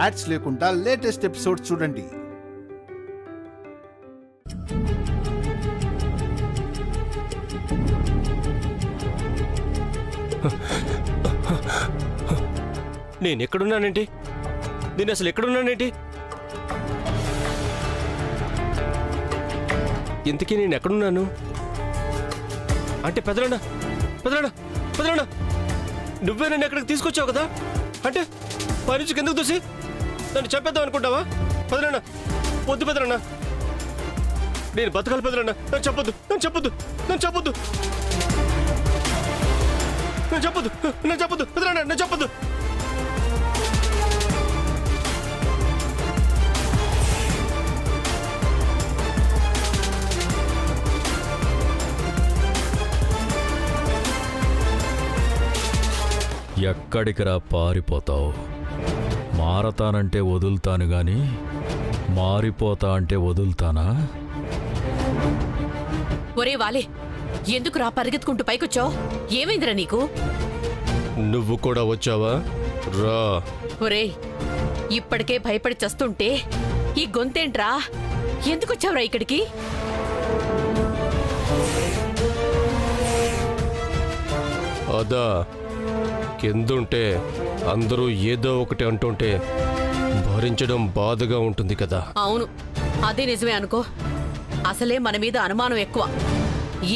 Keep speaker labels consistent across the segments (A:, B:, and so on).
A: Ads లేకుండా latest episodes చూడండి.
B: నేను ఎక్కడున్నానేంటి? నేను అసలు ఎక్కడున్నానేంటి? ఇంతకీ నేను ఎక్కడున్నాను? అంటే పెదలన్నా పెదలన్నా పెదలన్నా నువ్వే నన్ను ఎక్కడికి తీసుకొచ్చావు కదా? అంటే పైనుంచి కిందకు దూసి నన్ను చంపేద్దాం అనుకుంటావా? పెదలన్నా వద్దు పెదలన్నా, నేను బతకాలి పెదలన్నా. నన్ను చెప్పొద్దు, నన్ను చెప్పొద్దు, నన్ను చెప్పొద్దు, నన్ను చెప్పొద్దు, నన్ను చెప్పొద్దు పెదలన్నా, నన్ను చెప్పొద్దు.
C: ఎక్కడికి రా పారిపోతావు? మారతానంటే వదులుతాను గాని మారిపోతా అంటే వదులుతానా?
D: ఒరే వాలే, ఎందుకు రా పరిగెత్తుకుంటూ పైకొచ్చావు? ఏమైందిరా నీకు?
B: నువ్వు కూడా వచ్చావా? రా.
D: ఒరే, ఇప్పటికే భయపడి చస్తుంటే ఈ గొంతేంట్రా? ఎందుకొచ్చావురా ఇక్కడికి?
B: అదా, కిందుంటే అందరూ ఏదో ఒకటి అంటుంటే భరించడం బాధగా ఉంటుంది కదా.
D: అవును, అదే నిజమే అనుకో. అసలే మన మీద అనుమానం ఎక్కువ.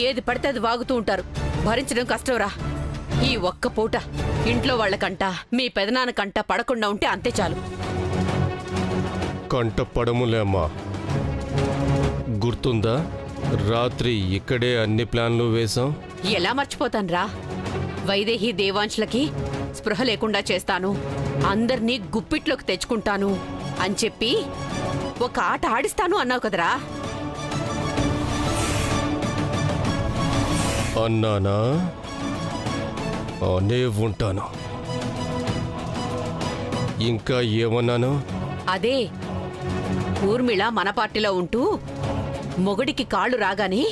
D: ఏది పడితే అది వాగుతూ ఉంటారు. భరించడం కష్టంరా. ఈ ఒక్క పూట ఇంట్లో వాళ్ళకంట మీ పెదనాన్నకంట పడకుండా ఉంటే అంతే చాలు.
B: కంట పడములేమ్మా. గుర్తుందా, రాత్రి ఇక్కడే అన్ని ప్లాన్లు వేశాం.
D: ఎలా మర్చిపోతాన్రా? వైదేహి దేవాంశులకి స్పృహ లేకుండా చేస్తాను, అందర్నీ గుప్పిట్లోకి తెచ్చుకుంటాను అని చెప్పి ఒక ఆట ఆడిస్తాను అన్నావు కదరా?
B: అన్నానా? అనే ఉంటాను. ఇంకా ఏమన్నాను?
D: అదే, ఊర్మిళ మన పార్టీలో ఉంటూ మొగుడికి కాళ్ళు రాగానే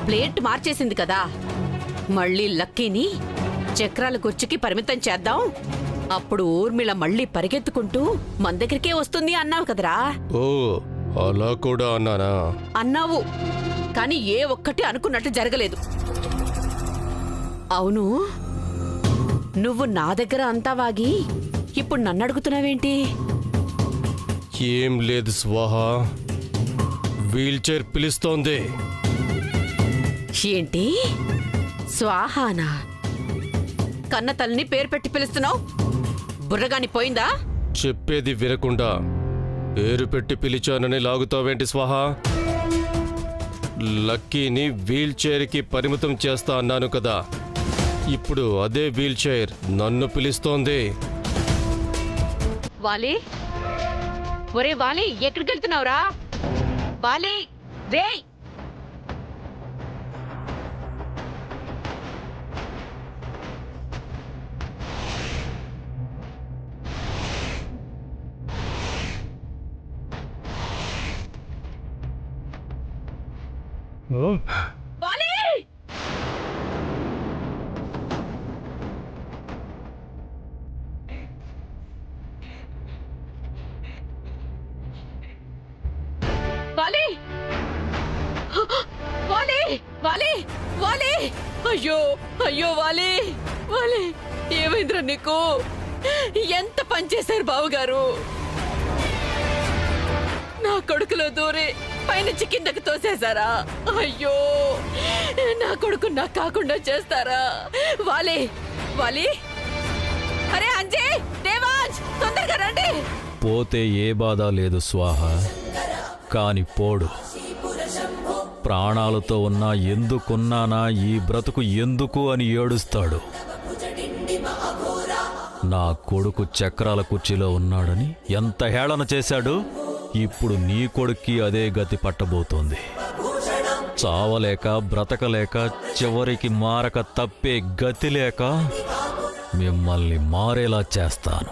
D: ప్లేట్ మార్చేసింది కదా. మళ్ళీ లక్కీని చక్రాల కుర్చీకి పరిమితం చేద్దాం, అప్పుడు ఊర్మిళ మళ్ళీ పరిగెత్తుకుంటూ మన దగ్గరికే వస్తుంది అన్నావు కదరా?
B: ఓ, అలా కూడా అన్నానా?
D: అన్నావు, కానీ ఏ ఒక్కటి అనుకున్నట్టు జరగలేదు. అవును, నువ్వు నా దగ్గర అంతా వాగి ఇప్పుడు నన్ను అడుగుతున్నావేంటి?
B: ఏం లేదు స్వాహ, వీల్ చైర్ పిలుస్తోంది.
D: ఏంటి స్వాహానా? కన్న తల్లిని పేరు పెట్టి పిలుస్తున్నావు? బుర్రగాని పోయిందా?
B: చెప్పేది వినకుండా పేరు పెట్టి పిలిచానని లాగుతావేంటి స్వాహ? లక్కీని వీల్ చైర్కి పరిమితం చేస్తా అన్నాను కదా, ఇప్పుడు అదే వీల్ చైర్ నన్ను పిలుస్తోంది.
D: వాలి, ఒరే వాలి, ఎక్కడికి వెళ్తున్నావురా? వాలి రే! వాలి! వాలి! వాలి! వాలి! వాలి! అయ్యో అయ్యో వాలి! వాలి! ఏమైందిరా నీకు? ఎంత పనిచేశారు బావగారు? నా కొడుకులో దూరి పైనుంచి కిందకి తోసేశారా? అయ్యో, నా కొడుకు నాకు కాకుండా చేస్తారా? వాలి! వాలి! అరే అంజయ్, దేవాంశ్, తొందరగా రండి.
C: పోతే ఏ బాధ లేదు స్వాహ, కాని పోడు. ప్రాణాలతో ఉన్నా ఎందుకున్నానా, ఈ బ్రతుకు ఎందుకు అని ఏడుస్తాడు. నా కొడుకు చక్రాల కుర్చీలో ఉన్నాడని ఎంత హేళన చేశాడు. ఇప్పుడు నీ కొడుక్కి అదే గతి పట్టబోతోంది. చావలేక బ్రతకలేక చివరికి మారక తప్పే గతి లేక మిమ్మల్ని మారేలా చేస్తాను.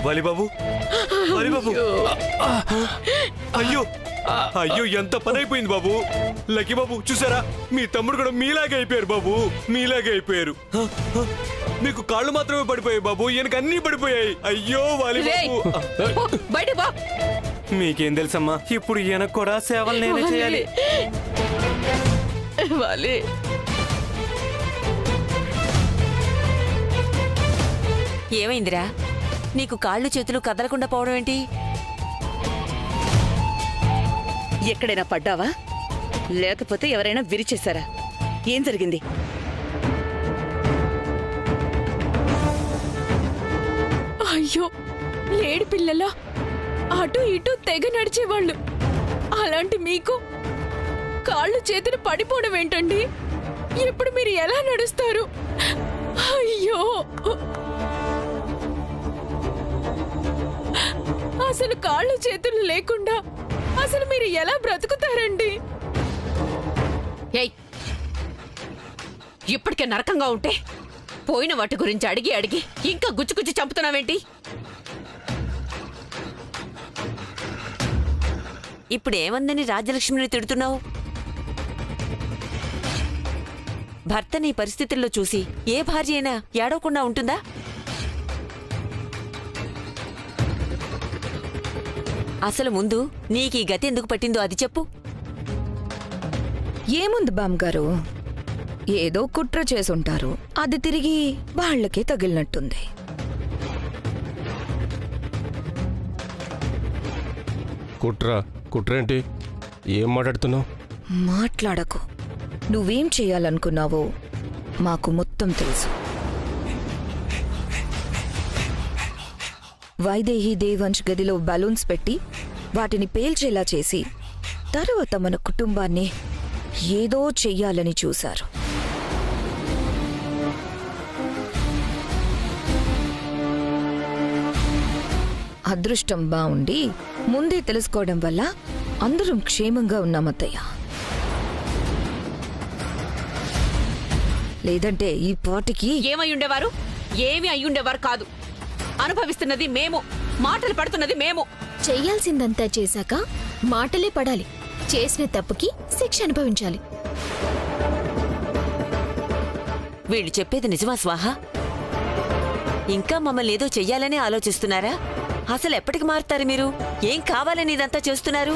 E: బాలిబాబు, బాలిబాబు, అయ్యో అయ్యో, ఎంత పని అయిపోయింది బాబు. లక్కీ బాబు చూసారా, మీ తమ్ముడు కూడా మీలాగే అయిపోయారు బాబు, మీలాగే అయిపోయారు. మీకు కాళ్ళు మాత్రమే పడిపోయాయి బాబు, ఈయనకు అన్నీ పడిపోయాయి. అయ్యో వాలి
D: రేయ్,
E: బాబు.
D: పో, బయటికి పో.
E: మీకేం తెలుసమ్మా, ఇప్పుడు ఈయనకు కూడా సేవలు నేనే చేయాలి.
D: వాలి.
F: ఏమైందిరా? నీకు కాళ్ళు చేతులు కదలకుండా పోవడం ఏంటి?
G: ఎక్కడైనా పడ్డావా, లేకపోతే ఎవరైనా విరిచేశారా? ఏం జరిగింది?
H: అయ్యో, లేడి పిల్లలా అటు ఇటు తెగ నడిచేవాళ్ళు. అలాంటి మీకు కాళ్ళు చేతులు పడిపోవడం ఏంటండి? ఇప్పుడు మీరు ఎలా నడుస్తారు? అయ్యో, అసలు కాళ్ళు చేతులు లేకుండా అసలు మీరు ఎలా బ్రతుకుతారండి?
D: ఏయ్, ఇప్పటికే నరకంగా ఉంటే పోయిన వాటి గురించి అడిగి అడిగి ఇంకా గుచ్చి చంపుతున్నావేంటి?
F: ఇప్పుడు ఏమందని రాజ్యలక్ష్మిని తిడుతున్నావు? భర్తని పరిస్థితుల్లో చూసి ఏ భార్య అయినా ఏడవకుండా ఉంటుందా? అసలు ముందు నీకీ గతి ఎందుకు పట్టిందో అది చెప్పు.
H: ఏముంది బామ్గారు, ఏదో కుట్ర చేసుంటారు, అది తిరిగి వాళ్ళకే తగిలినట్టుంది.
B: కుట్రేంటి? ఏం మాట్లాడుతున్నావు?
H: మాట్లాడకు. నువ్వేం చేయాలనుకున్నావో మాకు మొత్తం తెలుసు. వైదేహి దేవంశ్ గదిలో బలూన్స్ పెట్టి వాటిని పేల్చేలా చేసి తర్వాత మన కుటుంబాన్ని ఏదో చెయ్యాలని చూశారు. అదృష్టం బావుండి ముందే తెలుసుకోవడం వల్ల అందరం క్షేమంగా ఉన్నామత్తయ్య. లేదంటే ఈ పాటికి
D: ఏమై ఉండేవారు? ఏమి అయ్యుండేవారు కాదు. అనుభవిస్తున్నది మేము, మాటలు పడుతున్నది మేము.
I: చెయ్యాల్సిందంతా చేశాక మాటలే పడాలి. చేసిన తప్పుకి శిక్ష అనుభవించాలి.
F: వీళ్ళు చెప్పేది నిజమా స్వాహ? ఇంకా మమ్మల్ని ఏదో చెయ్యాలనే ఆలోచిస్తున్నారా? అసలు ఎప్పటికి మారుతారు మీరు? ఏం కావాలని ఇదంతా చేస్తున్నారు?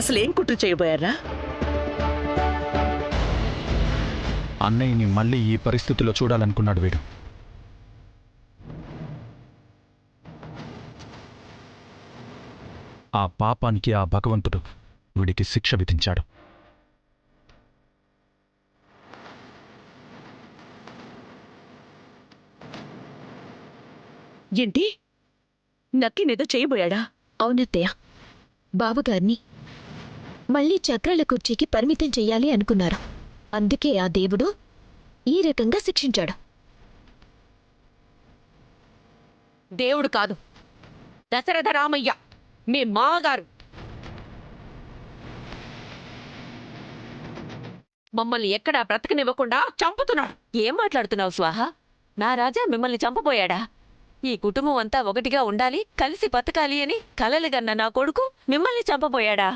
G: అసలేం కుట్ర చేయబోయారా?
J: అన్నయ్యని మళ్ళీ ఈ పరిస్థితిలో చూడాలనుకున్నాడు వీడు. ఆ పాపానికి ఆ భగవంతుడు వీడికి శిక్ష విధించాడు.
G: ఏంటి, నక్కినేదో చేయబోయాడా?
I: అవునత్తయ్య, బావగారిని మళ్ళీ చక్రాల కుర్చీకి పరిమితం చెయ్యాలి అనుకున్నారు. అందుకే ఆ దేవుడు ఈ రకంగా శిక్షించాడు.
D: దేవుడు కాదు, దశరథ రామయ్య మీ మామగారు. మమ్మల్ని ఎక్కడా బ్రతకనివ్వకుండా చంపుతున్నాడు.
F: ఏం మాట్లాడుతున్నావు స్వాహ? నా రాజా మిమ్మల్ని చంపబోయాడా? ఈ కుటుంబం అంతా ఒకటిగా ఉండాలి, కలిసి బతకాలి అని కలలుగన్న నా కొడుకు మిమ్మల్ని చంపబోయాడా?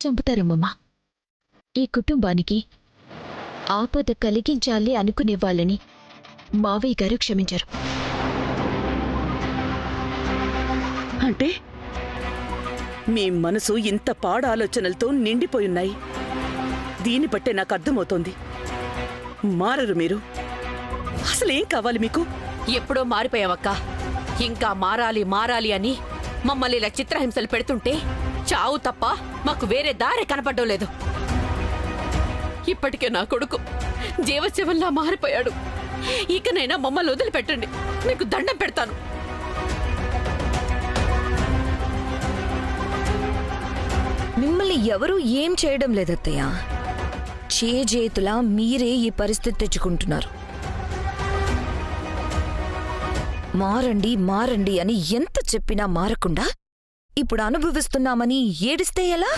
I: చంపుతారమ్మమ్మా. ఈ కుటుంబానికి ఆపద కలిగించాలి అనుకునే వాళ్ళని మావయ్య గారు క్షమించారు.
G: అంటే మీ మనసు ఇంత పాడు ఆలోచనలతో నిండిపోయున్నాయి. దీన్ని బట్టే నాకు అర్థమవుతోంది, మారరు మీరు. అసలేం కావాలి మీకు?
D: ఎప్పుడో మారిపోయావక్క. ఇంకా మారాలి మారాలి అని మమ్మల్ని ఇలా చిత్రహింసలు పెడుతుంటే చావు తప్ప మాకు వేరే దారి కనపడడం లేదు. ఇప్పటికే నా కొడుకు జీవశవంలా మారిపోయాడు. ఇకనైనా మమ్మల్ని వదిలిపెట్టండి, మీకు దండం పెడతాను.
H: మిమ్మల్ని ఎవరూ ఏం చేయడం లేదత్తయ్య. చేతులా మీరే ఈ పరిస్థితి తెచ్చుకుంటున్నారు. మారండి మారండి అని ఎంత చెప్పినా మారకుండా ఇప్పుడు అనుభవిస్తున్నామని ఏడిస్తే ఎలా?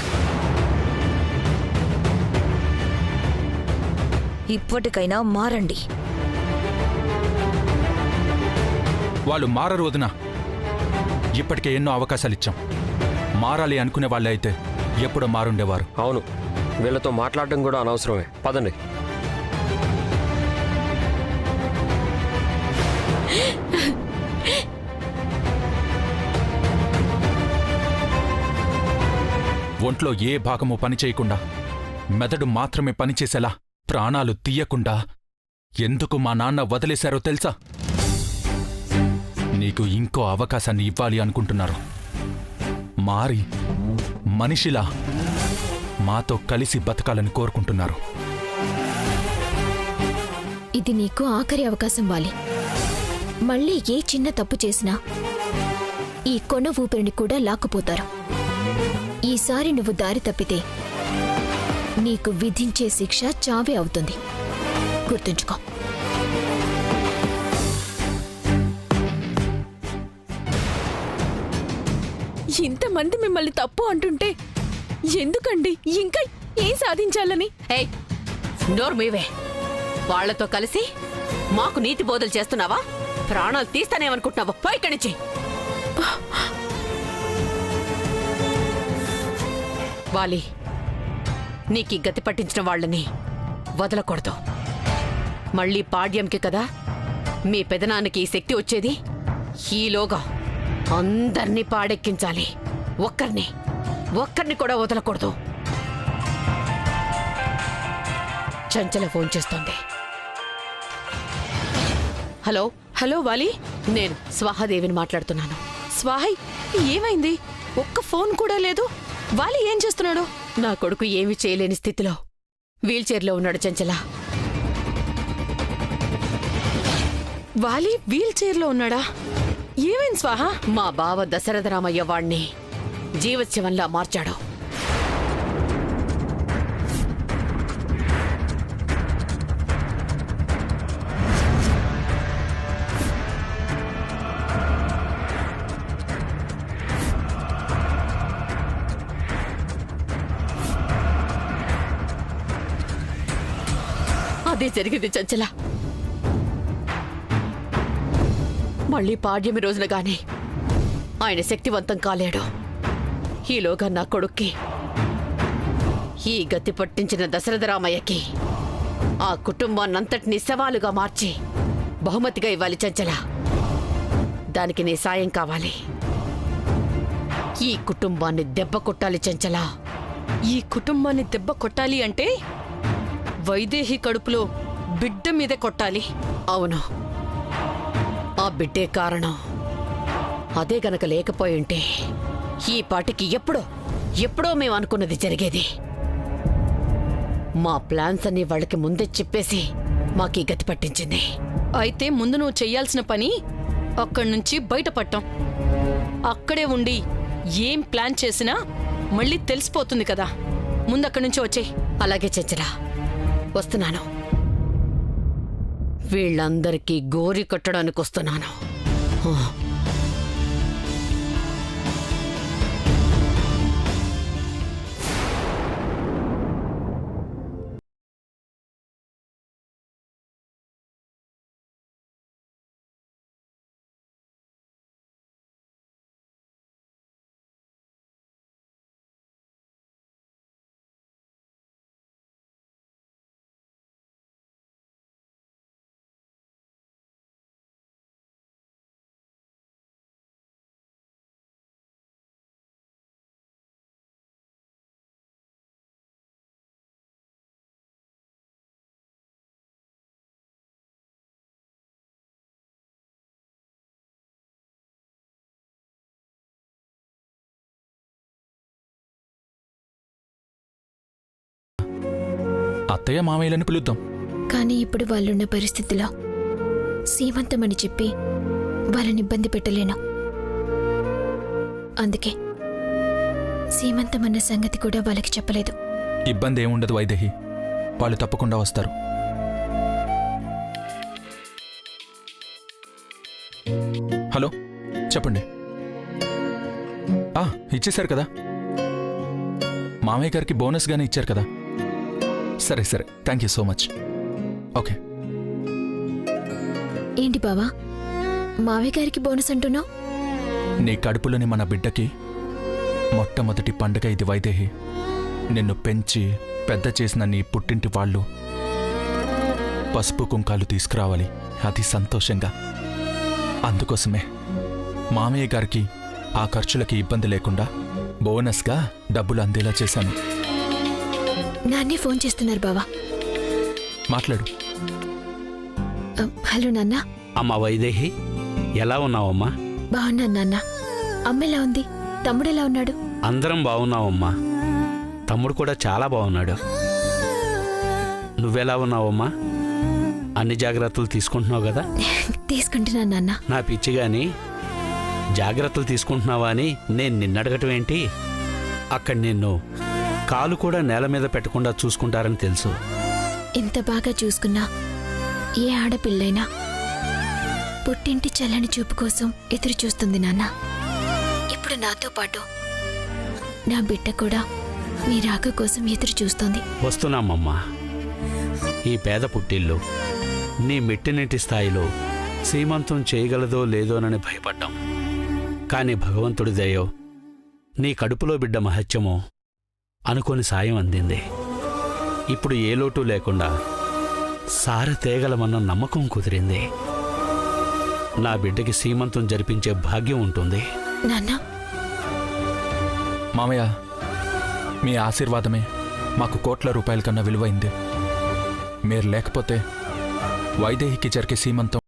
H: ఇప్పటికైనా మారండి.
J: వాళ్ళు మారరు వదినా. ఇప్పటికే ఎన్నో అవకాశాలిచ్చాం. మారాలి అనుకునే వాళ్ళే అయితే ఎప్పుడో మారుండేవారు.
B: అవును, వీళ్ళతో మాట్లాడడం కూడా అనవసరమే. పదండి.
J: ఒంట్లో ఏ భాగము పని చేయకుండా మెదడు మాత్రమే పనిచేసేలా ప్రాణాలు తీయకుండా ఎందుకు మా నాన్న వదిలేశారో తెలుసా? నీకు ఇంకో అవకాశాన్ని ఇవ్వాలి అనుకుంటున్నారు. మారి మనిషిలా మాతో కలిసి బతకాలని కోరుకుంటున్నారు.
I: ఇది నీకు ఆఖరి అవకాశం వాలి. మళ్ళీ ఏ చిన్న తప్పు చేసినా ఈ కొన ఊపిరిని కూడా లాక్కుపోతారు. ఈసారి నువ్వు దారి తప్పితే నీకు విధించే శిక్ష చావే అవుతుంది. గుర్తుంచుకో.
K: ఇంతమంది మిమ్మల్ని తప్పు అంటుంటే ఎందుకండి ఇంకా ఏం సాధించాలని?
D: ఏయ్, నోరు మీవే. వాళ్లతో కలిసి మాకు నీతి బోధలు చేస్తున్నావా? ప్రాణాలు తీస్తానేమనుకుంటున్నావా? పో ఇక్కడి నుంచి. వాలి, నీకీ గతి పట్టించిన వాళ్ళని వదలకూడదు. మళ్ళీ పాడ్యంకి కదా మీ పెదనాన్నకి ఈ శక్తి వచ్చేది. ఈలోగా అందర్నీ పాడెక్కించాలి. ఒక్కర్ని కూడా వదలకూడదు. చంచల ఫోన్ చేస్తోంది. హలో
K: హలో వాలి,
D: నేను స్వాహాదేవిని మాట్లాడుతున్నాను.
K: స్వాహయ్, ఏమైంది? ఒక్క ఫోన్ కూడా లేదు. వాలి ఏం చేస్తున్నాడు?
D: నా కొడుకు ఏమీ చేయలేని స్థితిలో వీల్చైర్లో ఉన్నాడు చంచల.
K: వాలి వీల్ చైర్లో ఉన్నాడా? ఏమైంది స్వాహ?
D: మా బావ దశరథరామయ్య వాణ్ణి జీవత్యవంలా మార్చాడు. అదే జరిగింది చంచల. మళ్ళీ పాడ్యమి రోజున గాని ఆయన శక్తివంతం కాలేడు. ఈలోగా నా కొడుక్కి ఈ గతి పట్టించిన దశరథరామయ్యకి ఆ కుటుంబాన్నంతటినీ శవాలుగా మార్చి బహుమతిగా ఇవ్వాలి చంచల. దానికి నీ సాయం కావాలి. ఈ కుటుంబాన్ని దెబ్బ కొట్టాలి చంచల.
K: ఈ కుటుంబాన్ని దెబ్బ కొట్టాలి అంటే వైదేహి కడుపులో బిడ్డ మీదే కొట్టాలి.
D: అవును, ఆ బిడ్డే కారణం. అదే గనక లేకపోయింటే ఈ పాటికి ఎప్పుడో మేము అనుకున్నది జరిగేది. మా ప్లాన్స్ అన్ని వాళ్ళకి ముందే చెప్పేసి మాకీ గతి పట్టించింది.
K: అయితే ముందు నువ్వు చెయ్యాల్సిన పని అక్కడి నుంచి బయటపడటం. అక్కడే ఉండి ఏం ప్లాన్ చేసినా మళ్ళీ తెలిసిపోతుంది కదా. ముందు అక్కడి నుంచి వచ్చేయ్.
D: అలాగే చంచల, వస్తున్నాను. వీళ్ళందరికీ గోరి కట్టడానికి వస్తున్నాను.
J: అత్తయ్య మామయ్యలని పిలుద్దాం.
I: కానీ ఇప్పుడు వాళ్ళున్న పరిస్థితిలో సీమంతమని చెప్పి వాళ్ళని ఇబ్బంది పెట్టలేను. అందుకే సీమంతమన్న సంగతి కూడా వాళ్ళకి చెప్పలేదు.
J: ఇబ్బంది ఏముండదు వైదేహి, వాళ్ళు తప్పకుండా వస్తారు. హలో, చెప్పండి. ఇచ్చేశారు కదా, మామయ్య గారికి బోనస్గానే ఇచ్చారు కదా. సరే సరే, thank you so much. Okay.
I: ఏంటి బావా, మావయ్య గారికి బోనస్ అంటున్నావు?
J: నీ కడుపులోని మన బిడ్డకి మొట్టమొదటి పండుగ ఇది వైదేహి. నిన్ను పెంచి పెద్ద చేసిన నీ పుట్టింటి వాళ్ళు పసుపు కుంకాలు తీసుకురావాలి, అది సంతోషంగా. అందుకోసమే మామయ్య గారికి ఆ ఖర్చులకి ఇబ్బంది లేకుండా బోనస్గా డబ్బులు అందేలా చేశాను.
I: నాన్నే ఫోన్ చేస్తున్నారు బావా.
J: మాట్లాడు.
I: హలో నాన్న.
L: అమ్మా వైదేహి, ఎలా ఉన్నావమ్మా?
I: బాగున్నాను నాన్న. అమ్మ ఎలా ఉంది? తమ్ముడు ఎలా ఉన్నాడు?
L: అందరం బాగున్నావమ్మా. తమ్ముడు కూడా చాలా బాగున్నాడు. నువ్వెలా ఉన్నావమ్మా? అన్ని జాగ్రత్తలు తీసుకుంటున్నావు కదా?
I: తీసుకుంటున్నాను నాన్న.
L: నా పిచ్చి గాని జాగ్రత్తలు తీసుకుంటున్నావా అని నేను నిన్నడగటం ఏంటి? అక్కడ నిన్ను కాలు కూడా నేల మీద పెట్టకుండా చూసుకుంటారని తెలుసు.
I: ఎంత బాగా చూసుకున్నా ఏ ఆడపిల్లైనా పుట్టింటి చల్లని చూపు కోసం ఎదురు చూస్తుంది నాన్న. ఇప్పుడు నాతో పాటు నా బిడ్డ కూడా మీ రాక కోసం ఎదురు చూస్తోంది.
L: వస్తున్నామమ్మా. ఈ పేద పుట్టిల్లు నీ మెట్టినింటి స్థాయిలో సీమంతం చేయగలదో లేదోనని భయపడ్డాం. కాని భగవంతుడి దయో నీ కడుపులో బిడ్డ మహత్యమో అనుకోని సాయం అందింది. ఇప్పుడు ఏ లోటు లేకుండా సారి తేగలమన్న నమ్మకం కుదిరింది. నా బిడ్డకి సీమంతం జరిపించే భాగ్యం ఉంటుంది.
I: నాన్న,
J: మామయ్య, మీ ఆశీర్వాదమే మాకు కోట్ల రూపాయల కన్నా విలువైంది. మీరు లేకపోతే వైదేహికి జరిగే సీమంతం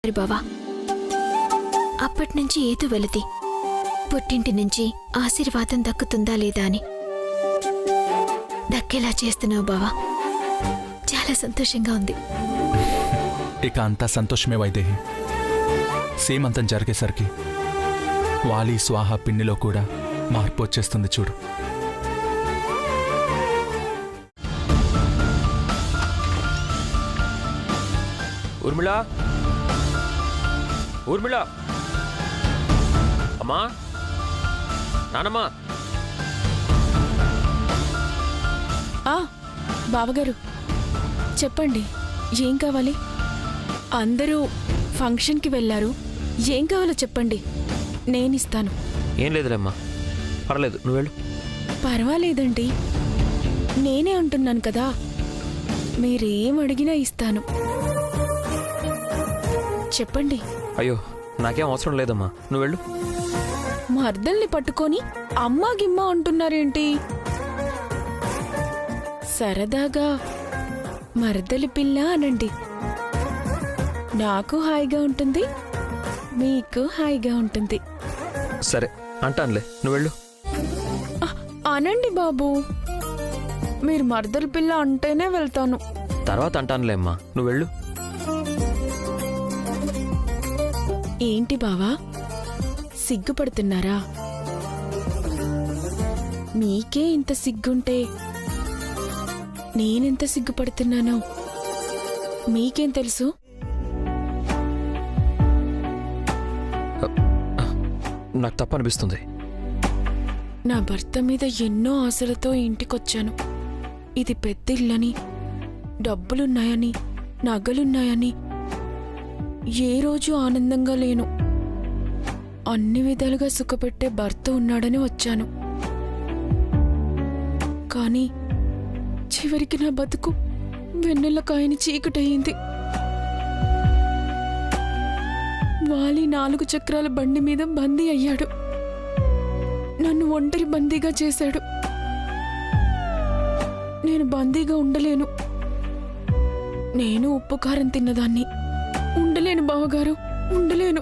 I: బావా, అప్పటి నుంచి ఏదో వెళతి పుట్టింటి నుంచి ఆశీర్వాదం దక్కుతుందా లేదా అని దక్కేలా చేస్తున్నావు బావా. చాలా సంతోషంగా ఉంది.
J: ఇక అంతా సంతోషమే వైదేహి. సీమంతం జరిగేసరికి వాలి స్వాహ పిన్నిలో కూడా మార్పు వచ్చేస్తుంది చూడు.
B: ఊర్మిళ, ఊర్మిళ, అమ్మా, నానమ్మా.
M: బావగారు చెప్పండి, ఏం కావాలి? అందరూ ఫంక్షన్కి వెళ్ళారు. ఏం కావాలో చెప్పండి, నేనిస్తాను.
B: ఏం లేదులేమ్మా, పర్లేదు, నువ్వు వెళ్ళు.
M: పర్వాలేదండి, నేనే అంటున్నాను కదా, మీరేం అడిగినా ఇస్తాను. చెప్పండి.
B: అయ్యో, నాకేం అవసరం లేదమ్మా, నువ్వు వెళ్ళు.
M: మర్దల్ని పట్టుకొని అమ్మా గిమ్మా అంటున్నారేంటి? సరదాగా మర్దలి పిల్ల అనండి. నాకు హాయిగా ఉంటుంది, మీకు హాయిగా ఉంటుంది.
B: సరే అంటానులే, నువ్వు వెళ్ళు.
M: అనండి బాబు, మీరు మర్దలి పిల్ల అంటేనే వెళ్తాను.
B: తర్వాత అంటానులే అమ్మా, నువ్వు వెళ్ళు.
M: ఏంటి బావా, సిగ్గుపడుతున్నారా? మీకే ఇంత సిగ్గుంటే నేనెంత సిగ్గుపడుతున్నానో మీకేం తెలుసు?
B: నాకు తప్పనిపిస్తుంది.
M: నా భర్త మీద ఎన్నో ఆశలతో ఇంటికొచ్చాను. ఇది పెద్దిల్లని, డబ్బులున్నాయని, నగలున్నాయని ఏ రోజు ఆనందంగా లేను. అన్ని విధాలుగా సుఖపెట్టే భర్త ఉన్నాడని వచ్చాను. కానీ చివరికి నా బతుకు వెన్నెల కాయని చీకటయింది. వాలి 4 చక్రాల బండి మీద బందీ అయ్యాడు. నన్ను ఒంటరి బందీగా చేశాడు. నేను బందీగా ఉండలేను. నేను ఉప్పు కారం తిన్నదాన్ని. ఉండలేను బావగారు, ఉండలేను.